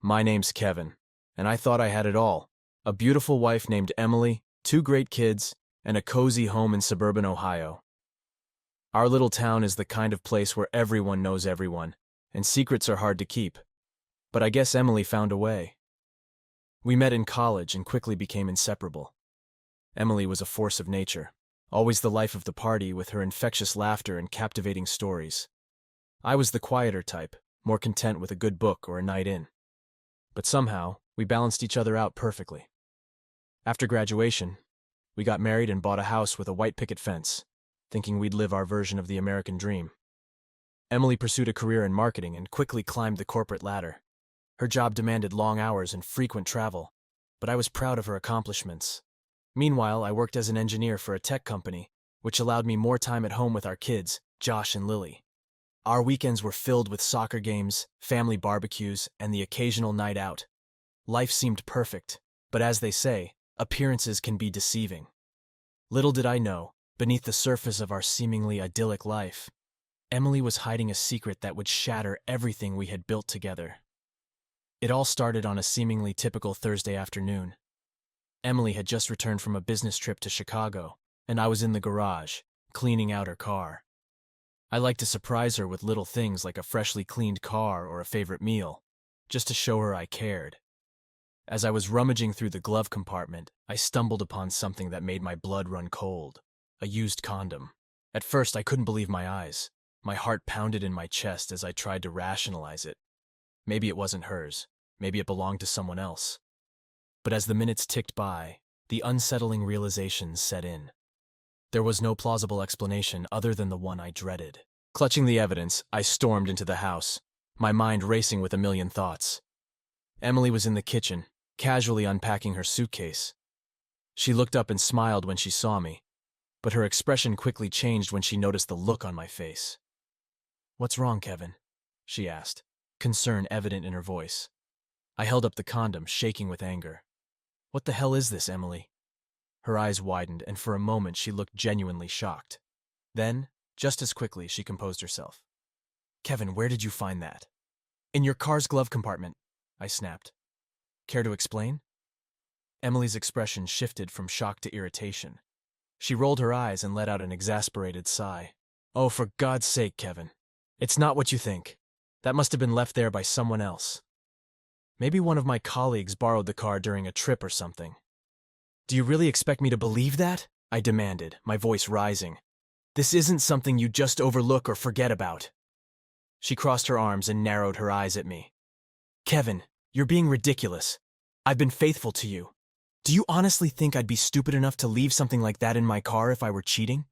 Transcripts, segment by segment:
My name's Kevin, and I thought I had it all. A beautiful wife named Emily, two great kids, and a cozy home in suburban Ohio. Our little town is the kind of place where everyone knows everyone, and secrets are hard to keep. But I guess Emily found a way. We met in college and quickly became inseparable. Emily was a force of nature, always the life of the party with her infectious laughter and captivating stories. I was the quieter type, more content with a good book or a night in. But somehow, we balanced each other out perfectly. After graduation, we got married and bought a house with a white picket fence, thinking we'd live our version of the American dream. Emily pursued a career in marketing and quickly climbed the corporate ladder. Her job demanded long hours and frequent travel, but I was proud of her accomplishments. Meanwhile, I worked as an engineer for a tech company, which allowed me more time at home with our kids, Josh and Lily. Our weekends were filled with soccer games, family barbecues, and the occasional night out. Life seemed perfect, but as they say, appearances can be deceiving. Little did I know, beneath the surface of our seemingly idyllic life, Emily was hiding a secret that would shatter everything we had built together. It all started on a seemingly typical Thursday afternoon. Emily had just returned from a business trip to Chicago, and I was in the garage, cleaning out her car. I liked to surprise her with little things like a freshly cleaned car or a favorite meal, just to show her I cared. As I was rummaging through the glove compartment, I stumbled upon something that made my blood run cold: a used condom. At first, I couldn't believe my eyes. My heart pounded in my chest as I tried to rationalize it. Maybe it wasn't hers. Maybe it belonged to someone else. But as the minutes ticked by, the unsettling realizations set in. There was no plausible explanation other than the one I dreaded. Clutching the evidence, I stormed into the house, my mind racing with a million thoughts. Emily was in the kitchen, casually unpacking her suitcase. She looked up and smiled when she saw me, but her expression quickly changed when she noticed the look on my face. "What's wrong, Kevin?" she asked, concern evident in her voice. I held up the condom, shaking with anger. "What the hell is this, Emily?" Her eyes widened, and for a moment she looked genuinely shocked. Then, just as quickly, she composed herself. "Kevin, where did you find that?" "In your car's glove compartment," I snapped. "Care to explain?" Emily's expression shifted from shock to irritation. She rolled her eyes and let out an exasperated sigh. "Oh, for God's sake, Kevin. It's not what you think. That must have been left there by someone else. Maybe one of my colleagues borrowed the car during a trip or something." "Do you really expect me to believe that?" I demanded, my voice rising. "This isn't something you just overlook or forget about." She crossed her arms and narrowed her eyes at me. "Kevin, you're being ridiculous. I've been faithful to you. Do you honestly think I'd be stupid enough to leave something like that in my car if I were cheating?"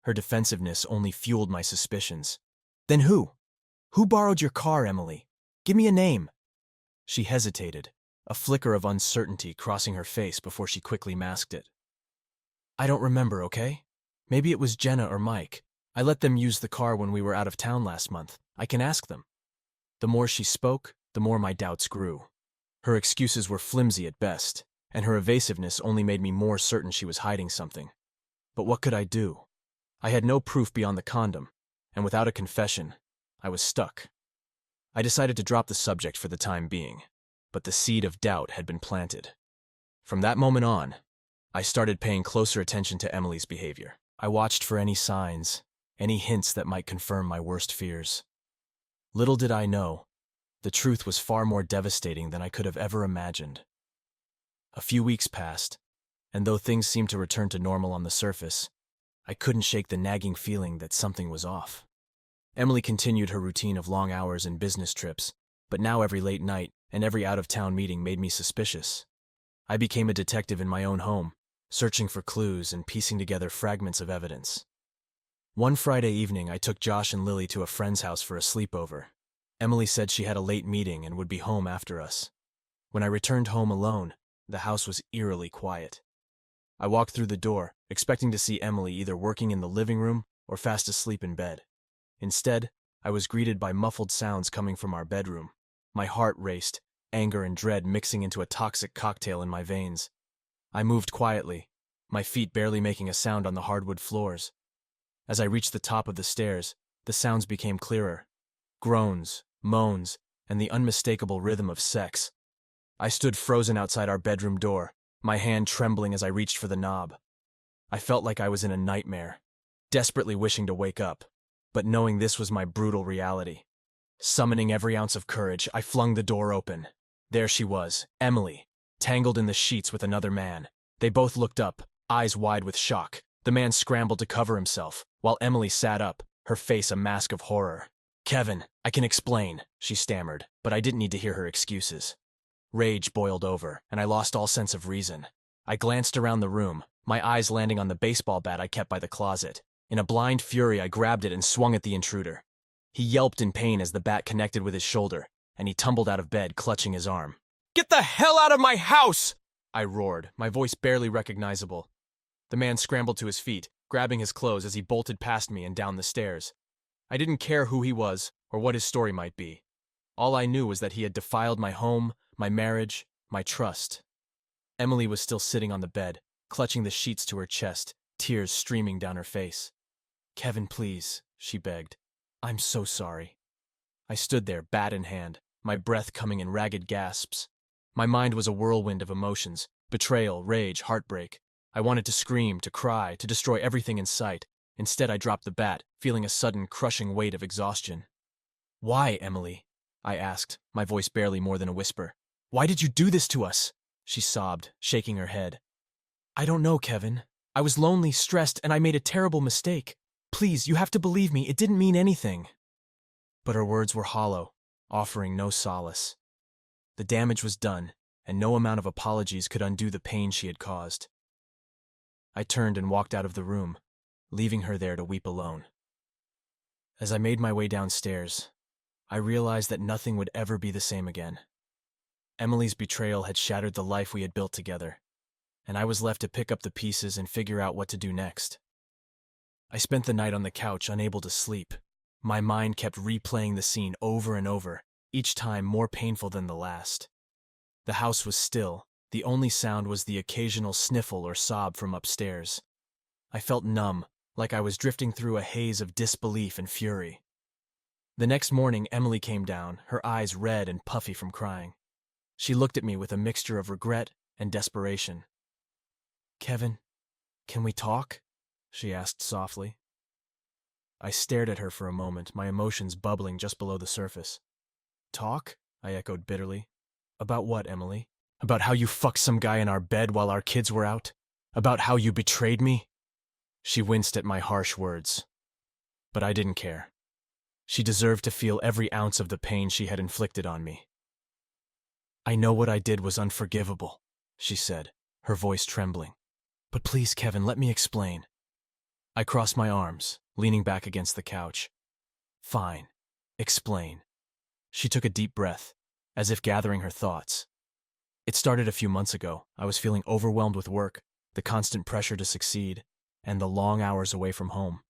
Her defensiveness only fueled my suspicions. "Then who? Who borrowed your car, Emily? Give me a name." She hesitated, a flicker of uncertainty crossing her face before she quickly masked it. "I don't remember, okay? Maybe it was Jenna or Mike. I let them use the car when we were out of town last month. I can ask them." The more she spoke, the more my doubts grew. Her excuses were flimsy at best, and her evasiveness only made me more certain she was hiding something. But what could I do? I had no proof beyond the condom, and without a confession, I was stuck. I decided to drop the subject for the time being, but the seed of doubt had been planted. From that moment on, I started paying closer attention to Emily's behavior. I watched for any signs, any hints that might confirm my worst fears. Little did I know, the truth was far more devastating than I could have ever imagined. A few weeks passed, and though things seemed to return to normal on the surface, I couldn't shake the nagging feeling that something was off. Emily continued her routine of long hours and business trips, but now every late night and every out-of-town meeting made me suspicious. I became a detective in my own home, searching for clues and piecing together fragments of evidence. One Friday evening, I took Josh and Lily to a friend's house for a sleepover. Emily said she had a late meeting and would be home after us. When I returned home alone, the house was eerily quiet. I walked through the door, expecting to see Emily either working in the living room or fast asleep in bed. Instead, I was greeted by muffled sounds coming from our bedroom. My heart raced, anger and dread mixing into a toxic cocktail in my veins. I moved quietly, my feet barely making a sound on the hardwood floors. As I reached the top of the stairs, the sounds became clearer. Groans, moans, and the unmistakable rhythm of sex. I stood frozen outside our bedroom door, my hand trembling as I reached for the knob. I felt like I was in a nightmare, desperately wishing to wake up, but knowing this was my brutal reality. Summoning every ounce of courage, I flung the door open. There she was, Emily, tangled in the sheets with another man. They both looked up, eyes wide with shock. The man scrambled to cover himself, while Emily sat up, her face a mask of horror. "Kevin, I can explain," she stammered, but I didn't need to hear her excuses. Rage boiled over, and I lost all sense of reason. I glanced around the room, my eyes landing on the baseball bat I kept by the closet. In a blind fury, I grabbed it and swung at the intruder. He yelped in pain as the bat connected with his shoulder, and he tumbled out of bed, clutching his arm. "Get the hell out of my house!" I roared, my voice barely recognizable. The man scrambled to his feet, grabbing his clothes as he bolted past me and down the stairs. I didn't care who he was or what his story might be. All I knew was that he had defiled my home, my marriage, my trust. Emily was still sitting on the bed, clutching the sheets to her chest, tears streaming down her face. "Kevin, please," she begged. "I'm so sorry." I stood there, bat in hand, my breath coming in ragged gasps. My mind was a whirlwind of emotions: betrayal, rage, heartbreak. I wanted to scream, to cry, to destroy everything in sight. Instead, I dropped the bat, feeling a sudden, crushing weight of exhaustion. "Why, Emily?" I asked, my voice barely more than a whisper. "Why did you do this to us?" She sobbed, shaking her head. "I don't know, Kevin. I was lonely, stressed, and I made a terrible mistake. Please, you have to believe me, it didn't mean anything." But her words were hollow, offering no solace. The damage was done, and no amount of apologies could undo the pain she had caused. I turned and walked out of the room, leaving her there to weep alone. As I made my way downstairs, I realized that nothing would ever be the same again. Emily's betrayal had shattered the life we had built together, and I was left to pick up the pieces and figure out what to do next. I spent the night on the couch, unable to sleep. My mind kept replaying the scene over and over, each time more painful than the last. The house was still. The only sound was the occasional sniffle or sob from upstairs. I felt numb, like I was drifting through a haze of disbelief and fury. The next morning, Emily came down, her eyes red and puffy from crying. She looked at me with a mixture of regret and desperation. "Kevin, can we talk?" she asked softly. I stared at her for a moment, my emotions bubbling just below the surface. "Talk?" I echoed bitterly. "About what, Emily? About how you fucked some guy in our bed while our kids were out? About how you betrayed me?" She winced at my harsh words. But I didn't care. She deserved to feel every ounce of the pain she had inflicted on me. "I know what I did was unforgivable," she said, her voice trembling. "But please, Kevin, let me explain." I crossed my arms, leaning back against the couch. "Fine. Explain." She took a deep breath, as if gathering her thoughts. "It started a few months ago. I was feeling overwhelmed with work, the constant pressure to succeed, and the long hours away from home.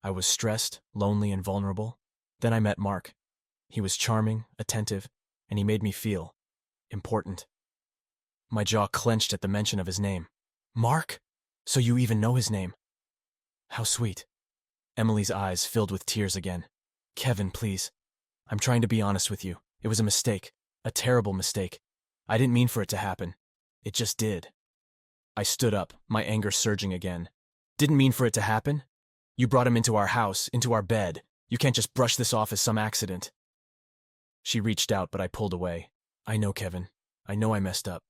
I was stressed, lonely, and vulnerable. Then I met Mark. He was charming, attentive, and he made me feel important." My jaw clenched at the mention of his name. "Mark? So you even know his name? How sweet." Emily's eyes filled with tears again. "Kevin, please. I'm trying to be honest with you. It was a mistake. A terrible mistake. I didn't mean for it to happen. It just did." I stood up, my anger surging again. "Didn't mean for it to happen? You brought him into our house, into our bed. You can't just brush this off as some accident." She reached out, but I pulled away. "I know, Kevin. I know I messed up.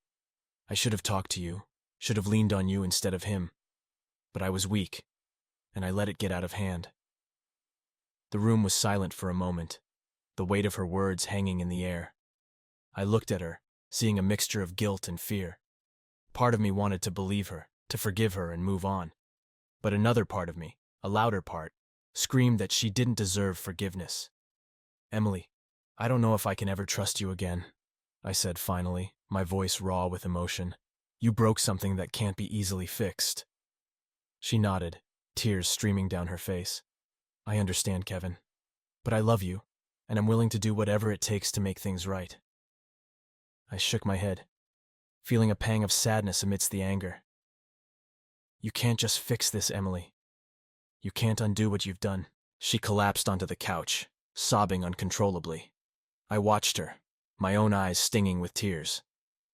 I should have talked to you, should have leaned on you instead of him. But I was weak, and I let it get out of hand." The room was silent for a moment, the weight of her words hanging in the air. I looked at her, seeing a mixture of guilt and fear. Part of me wanted to believe her, to forgive her and move on. But another part of me, a louder part, screamed that she didn't deserve forgiveness. "Emily, I don't know if I can ever trust you again," I said finally, my voice raw with emotion. "You broke something that can't be easily fixed." She nodded, tears streaming down her face. "I understand, Kevin. But I love you, and I'm willing to do whatever it takes to make things right." I shook my head, feeling a pang of sadness amidst the anger. "You can't just fix this, Emily. You can't undo what you've done." She collapsed onto the couch, sobbing uncontrollably. I watched her, my own eyes stinging with tears.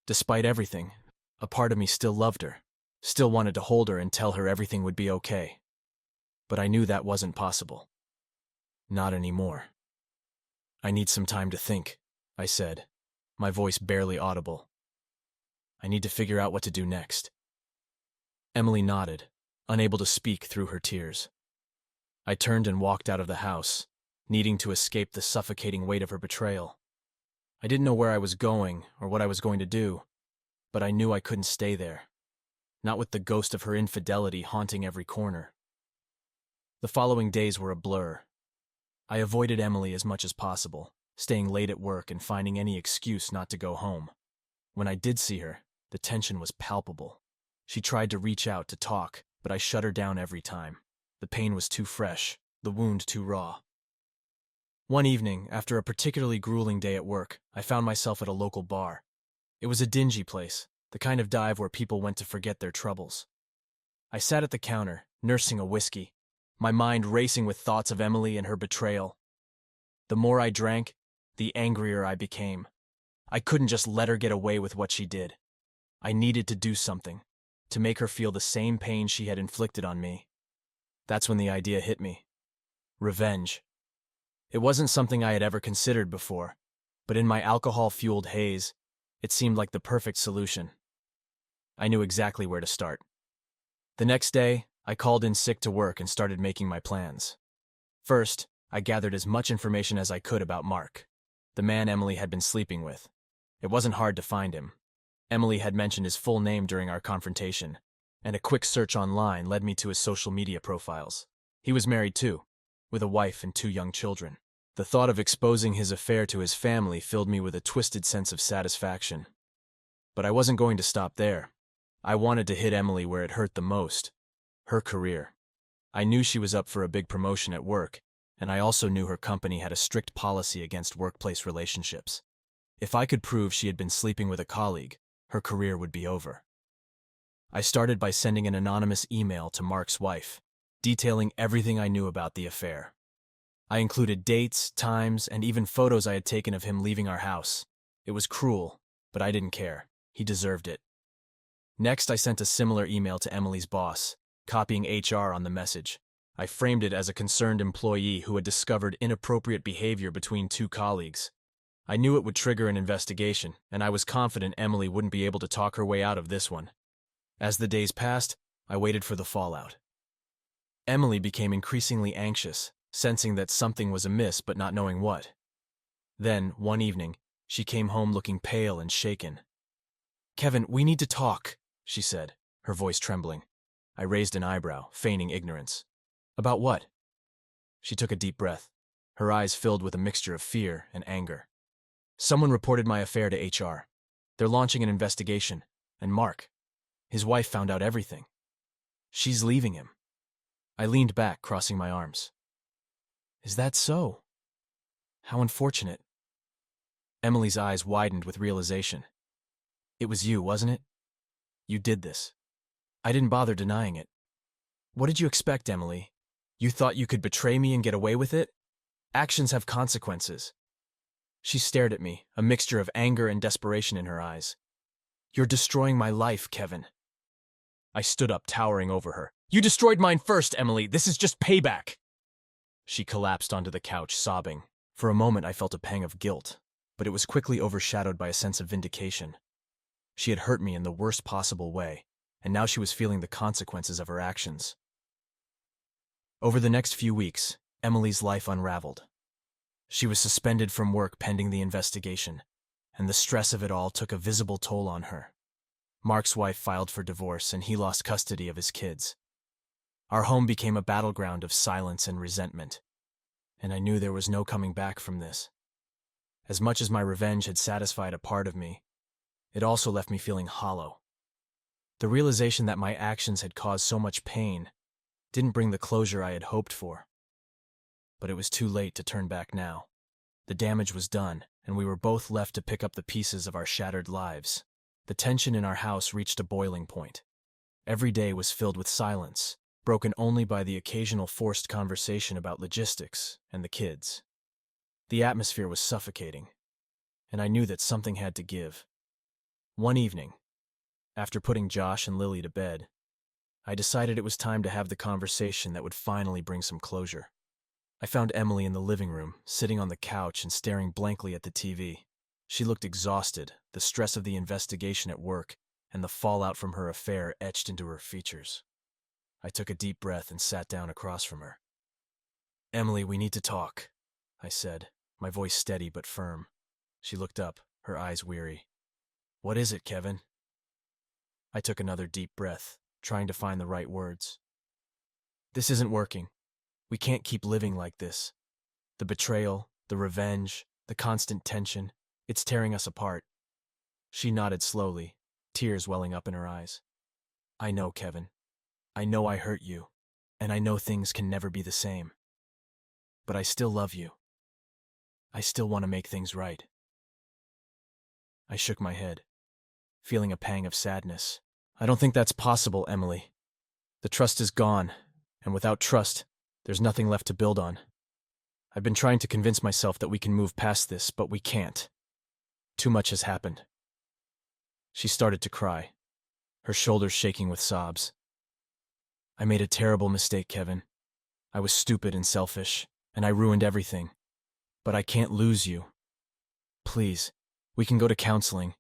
Despite everything, a part of me still loved her, still wanted to hold her and tell her everything would be okay. But I knew that wasn't possible. Not anymore. I need some time to think, I said, my voice barely audible. I need to figure out what to do next. Emily nodded, unable to speak through her tears. I turned and walked out of the house, needing to escape the suffocating weight of her betrayal. I didn't know where I was going or what I was going to do, but I knew I couldn't stay there, not with the ghost of her infidelity haunting every corner. The following days were a blur. I avoided Emily as much as possible, staying late at work and finding any excuse not to go home. When I did see her, the tension was palpable. She tried to reach out to talk, but I shut her down every time. The pain was too fresh, the wound too raw. One evening, after a particularly grueling day at work, I found myself at a local bar. It was a dingy place, the kind of dive where people went to forget their troubles. I sat at the counter, nursing a whiskey, my mind racing with thoughts of Emily and her betrayal. The more I drank, the angrier I became. I couldn't just let her get away with what she did. I needed to do something, to make her feel the same pain she had inflicted on me. That's when the idea hit me. Revenge. It wasn't something I had ever considered before, but in my alcohol-fueled haze, it seemed like the perfect solution. I knew exactly where to start. The next day, I called in sick to work and started making my plans. First, I gathered as much information as I could about Mark, the man Emily had been sleeping with. It wasn't hard to find him. Emily had mentioned his full name during our confrontation, and a quick search online led me to his social media profiles. He was married too, with a wife and 2 young children. The thought of exposing his affair to his family filled me with a twisted sense of satisfaction. But I wasn't going to stop there. I wanted to hit Emily where it hurt the most, her career. I knew she was up for a big promotion at work, and I also knew her company had a strict policy against workplace relationships. If I could prove she had been sleeping with a colleague, her career would be over. I started by sending an anonymous email to Mark's wife, detailing everything I knew about the affair. I included dates, times, and even photos I had taken of him leaving our house. It was cruel, but I didn't care. He deserved it. Next, I sent a similar email to Emily's boss, copying HR on the message. I framed it as a concerned employee who had discovered inappropriate behavior between 2 colleagues. I knew it would trigger an investigation, and I was confident Emily wouldn't be able to talk her way out of this one. As the days passed, I waited for the fallout. Emily became increasingly anxious, sensing that something was amiss but not knowing what. Then, one evening, she came home looking pale and shaken. "Kevin, we need to talk," she said, her voice trembling. I raised an eyebrow, feigning ignorance. "About what?" She took a deep breath, her eyes filled with a mixture of fear and anger. "Someone reported my affair to HR. They're launching an investigation, and Mark, his wife, found out everything. She's leaving him." I leaned back, crossing my arms. "Is that so? How unfortunate." Emily's eyes widened with realization. "It was you, wasn't it? You did this." I didn't bother denying it. "What did you expect, Emily? You thought you could betray me and get away with it? Actions have consequences." She stared at me, a mixture of anger and desperation in her eyes. "You're destroying my life, Kevin." I stood up, towering over her. "You destroyed mine first, Emily. This is just payback." She collapsed onto the couch, sobbing. For a moment, I felt a pang of guilt, but it was quickly overshadowed by a sense of vindication. She had hurt me in the worst possible way, and now she was feeling the consequences of her actions. Over the next few weeks, Emily's life unraveled. She was suspended from work pending the investigation, and the stress of it all took a visible toll on her. Mark's wife filed for divorce, and he lost custody of his kids. Our home became a battleground of silence and resentment, and I knew there was no coming back from this. As much as my revenge had satisfied a part of me, it also left me feeling hollow. The realization that my actions had caused so much pain didn't bring the closure I had hoped for. But it was too late to turn back now. The damage was done, and we were both left to pick up the pieces of our shattered lives. The tension in our house reached a boiling point. Every day was filled with silence, broken only by the occasional forced conversation about logistics and the kids. The atmosphere was suffocating, and I knew that something had to give. One evening, after putting Josh and Lily to bed, I decided it was time to have the conversation that would finally bring some closure. I found Emily in the living room, sitting on the couch and staring blankly at the TV. She looked exhausted, the stress of the investigation at work and the fallout from her affair etched into her features. I took a deep breath and sat down across from her. "Emily, we need to talk," I said, my voice steady but firm. She looked up, her eyes weary. "What is it, Kevin?" I took another deep breath, trying to find the right words. "This isn't working. We can't keep living like this. The betrayal, the revenge, the constant tension, it's tearing us apart." She nodded slowly, tears welling up in her eyes. "I know, Kevin. I know I hurt you, and I know things can never be the same. But I still love you. I still want to make things right." I shook my head, feeling a pang of sadness. "I don't think that's possible, Emily. The trust is gone, and without trust, there's nothing left to build on. I've been trying to convince myself that we can move past this, but we can't. Too much has happened." She started to cry, her shoulders shaking with sobs. "I made a terrible mistake, Kevin. I was stupid and selfish, and I ruined everything. But I can't lose you. Please, we can go to counseling.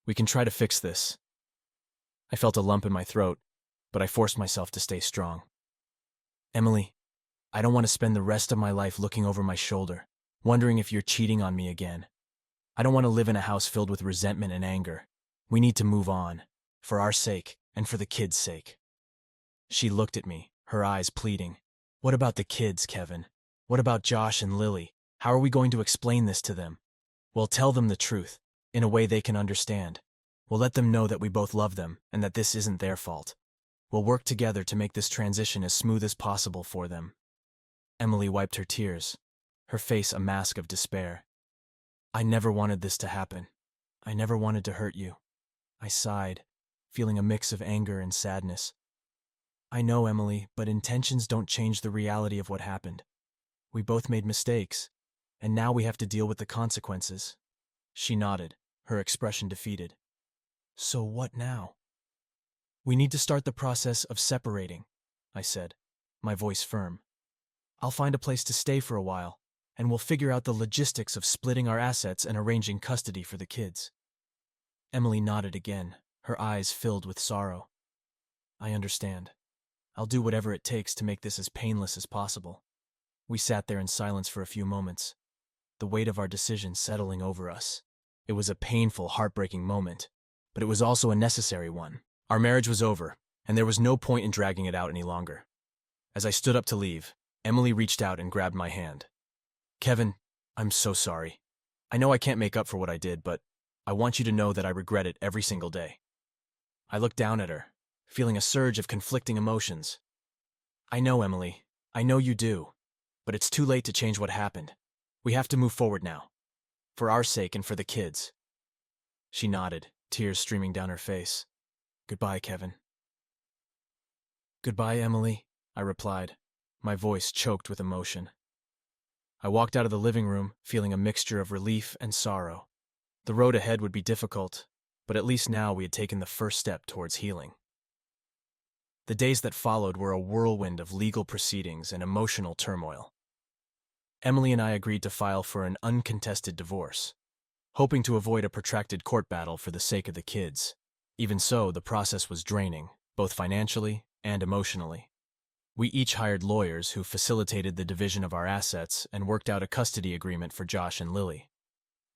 We can try to fix this." I felt a lump in my throat, but I forced myself to stay strong. "Emily, I don't want to spend the rest of my life looking over my shoulder, wondering if you're cheating on me again. I don't want to live in a house filled with resentment and anger. We need to move on, for our sake and for the kids' sake." She looked at me, her eyes pleading. "What about the kids, Kevin? What about Josh and Lily? How are we going to explain this to them? We'll tell them the truth, in a way they can understand. We'll let them know that we both love them and that this isn't their fault. We'll work together to make this transition as smooth as possible for them." Emily wiped her tears, her face a mask of despair. "I never wanted this to happen. I never wanted to hurt you." I sighed, feeling a mix of anger and sadness. "I know, Emily, but intentions don't change the reality of what happened. We both made mistakes, and now we have to deal with the consequences." She nodded, her expression defeated. "So what now?" "We need to start the process of separating," I said, my voice firm. "I'll find a place to stay for a while, and we'll figure out the logistics of splitting our assets and arranging custody for the kids." Emily nodded again, her eyes filled with sorrow. "I understand. I'll do whatever it takes to make this as painless as possible." We sat there in silence for a few moments, the weight of our decision settling over us. It was a painful, heartbreaking moment, but it was also a necessary one. Our marriage was over, and there was no point in dragging it out any longer. As I stood up to leave, Emily reached out and grabbed my hand. "Kevin, I'm so sorry. I know I can't make up for what I did, but I want you to know that I regret it every single day." I looked down at her, feeling a surge of conflicting emotions. "I know, Emily. I know you do. But it's too late to change what happened. We have to move forward now. For our sake and for the kids." She nodded, tears streaming down her face. "Goodbye, Kevin." "Goodbye, Emily," I replied, my voice choked with emotion. I walked out of the living room, feeling a mixture of relief and sorrow. The road ahead would be difficult, but at least now we had taken the first step towards healing. The days that followed were a whirlwind of legal proceedings and emotional turmoil. Emily and I agreed to file for an uncontested divorce, hoping to avoid a protracted court battle for the sake of the kids. Even so, the process was draining, both financially and emotionally. We each hired lawyers who facilitated the division of our assets and worked out a custody agreement for Josh and Lily.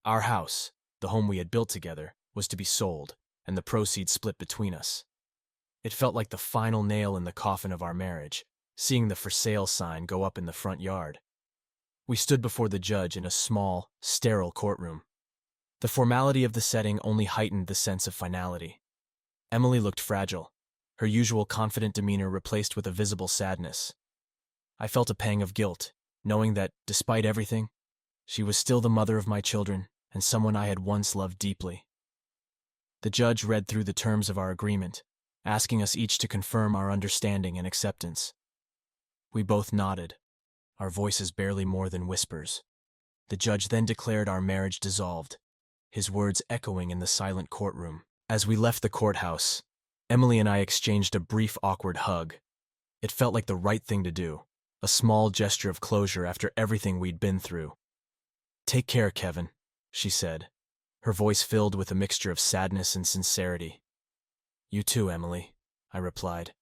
Our house, the home we had built together, was to be sold, and the proceeds split between us. It felt like the final nail in the coffin of our marriage, seeing the for sale sign go up in the front yard. We stood before the judge in a small, sterile courtroom. The formality of the setting only heightened the sense of finality. Emily looked fragile, her usual confident demeanor replaced with a visible sadness. I felt a pang of guilt, knowing that, despite everything, she was still the mother of my children and someone I had once loved deeply. The judge read through the terms of our agreement, asking us each to confirm our understanding and acceptance. We both nodded, our voices barely more than whispers. The judge then declared our marriage dissolved, his words echoing in the silent courtroom. As we left the courthouse, Emily and I exchanged a brief, awkward hug. It felt like the right thing to do, a small gesture of closure after everything we'd been through. "Take care, Kevin," she said, her voice filled with a mixture of sadness and sincerity. "You too, Emily," I replied.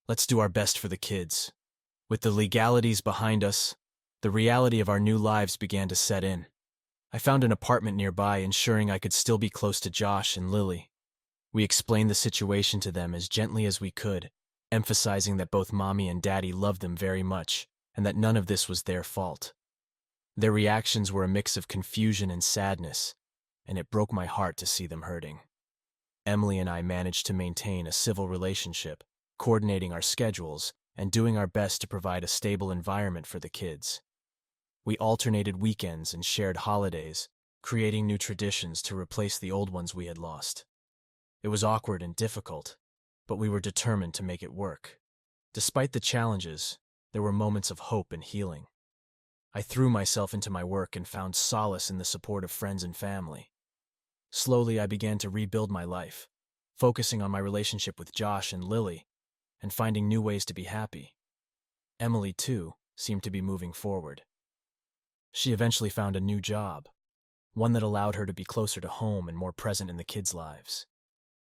"Let's do our best for the kids." With the legalities behind us, the reality of our new lives began to set in. I found an apartment nearby, ensuring I could still be close to Josh and Lily. We explained the situation to them as gently as we could, emphasizing that both Mommy and Daddy loved them very much, and that none of this was their fault. Their reactions were a mix of confusion and sadness, and it broke my heart to see them hurting. Emily and I managed to maintain a civil relationship, coordinating our schedules and doing our best to provide a stable environment for the kids. We alternated weekends and shared holidays, creating new traditions to replace the old ones we had lost. It was awkward and difficult, but we were determined to make it work. Despite the challenges, there were moments of hope and healing. I threw myself into my work and found solace in the support of friends and family. Slowly, I began to rebuild my life, focusing on my relationship with Josh and Lily, and finding new ways to be happy. Emily, too, seemed to be moving forward. She eventually found a new job, one that allowed her to be closer to home and more present in the kids' lives.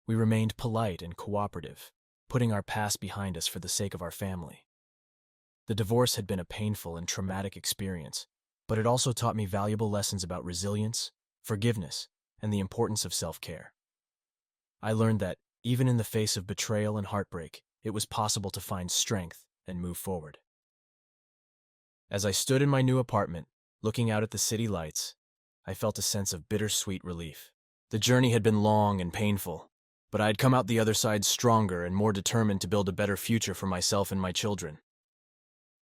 We remained polite and cooperative, putting our past behind us for the sake of our family. The divorce had been a painful and traumatic experience, but it also taught me valuable lessons about resilience, forgiveness, and the importance of self-care. I learned that, even in the face of betrayal and heartbreak, it was possible to find strength and move forward. As I stood in my new apartment, looking out at the city lights, I felt a sense of bittersweet relief. The journey had been long and painful, but I had come out the other side stronger and more determined to build a better future for myself and my children.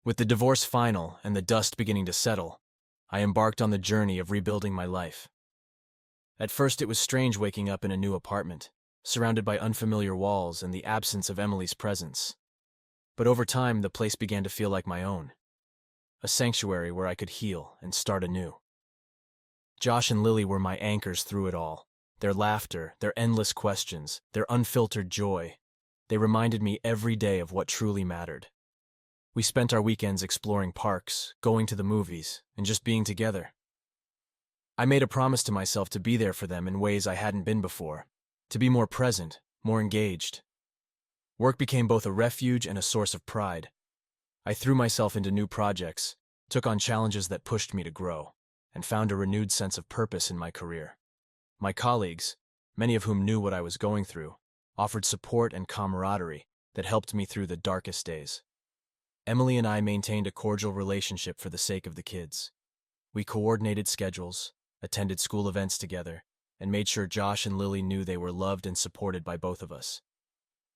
With the divorce final and the dust beginning to settle, I embarked on the journey of rebuilding my life. At first, it was strange waking up in a new apartment, surrounded by unfamiliar walls and the absence of Emily's presence. But over time, the place began to feel like my own, a sanctuary where I could heal and start anew. Josh and Lily were my anchors through it all. Their laughter, their endless questions, their unfiltered joy. They reminded me every day of what truly mattered. We spent our weekends exploring parks, going to the movies, and just being together. I made a promise to myself to be there for them in ways I hadn't been before, to be more present, more engaged. Work became both a refuge and a source of pride. I threw myself into new projects, took on challenges that pushed me to grow, and found a renewed sense of purpose in my career. My colleagues, many of whom knew what I was going through, offered support and camaraderie that helped me through the darkest days. Emily and I maintained a cordial relationship for the sake of the kids. We coordinated schedules, attended school events together, and made sure Josh and Lily knew they were loved and supported by both of us.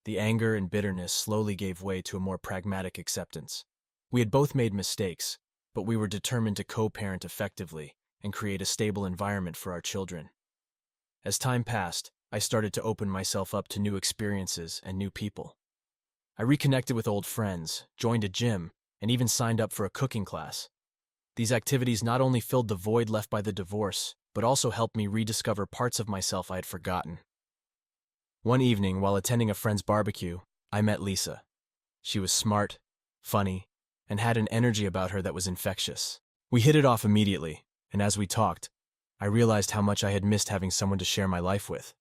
The anger and bitterness slowly gave way to a more pragmatic acceptance. We had both made mistakes, but we were determined to co-parent effectively and create a stable environment for our children. As time passed, I started to open myself up to new experiences and new people. I reconnected with old friends, joined a gym, and even signed up for a cooking class. These activities not only filled the void left by the divorce, but also helped me rediscover parts of myself I had forgotten. One evening, while attending a friend's barbecue, I met Lisa. She was smart, funny, and had an energy about her that was infectious. We hit it off immediately, and as we talked, I realized how much I had missed having someone to share my life with.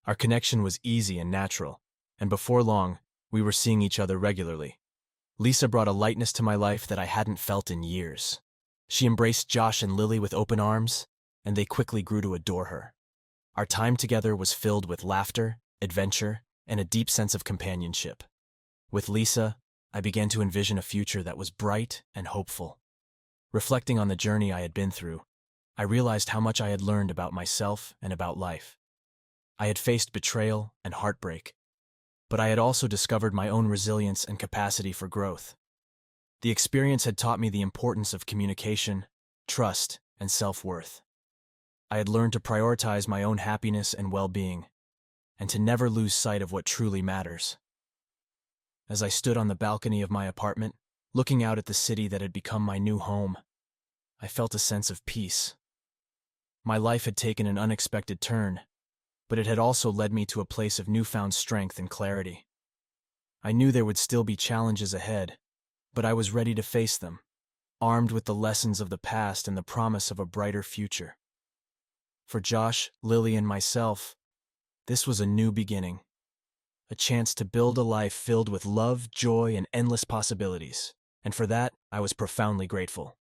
Our connection was easy and natural, and before long, we were seeing each other regularly. Lisa brought a lightness to my life that I hadn't felt in years. She embraced Josh and Lily with open arms, and they quickly grew to adore her. Our time together was filled with laughter, adventure, and a deep sense of companionship. With Lisa, I began to envision a future that was bright and hopeful. Reflecting on the journey I had been through, I realized how much I had learned about myself and about life. I had faced betrayal and heartbreak, but I had also discovered my own resilience and capacity for growth. The experience had taught me the importance of communication, trust, and self-worth. I had learned to prioritize my own happiness and well-being, and to never lose sight of what truly matters. As I stood on the balcony of my apartment, looking out at the city that had become my new home, I felt a sense of peace. My life had taken an unexpected turn, but it had also led me to a place of newfound strength and clarity. I knew there would still be challenges ahead, but I was ready to face them, armed with the lessons of the past and the promise of a brighter future. For Josh, Lily, and myself, this was a new beginning, a chance to build a life filled with love, joy, and endless possibilities. And for that, I was profoundly grateful.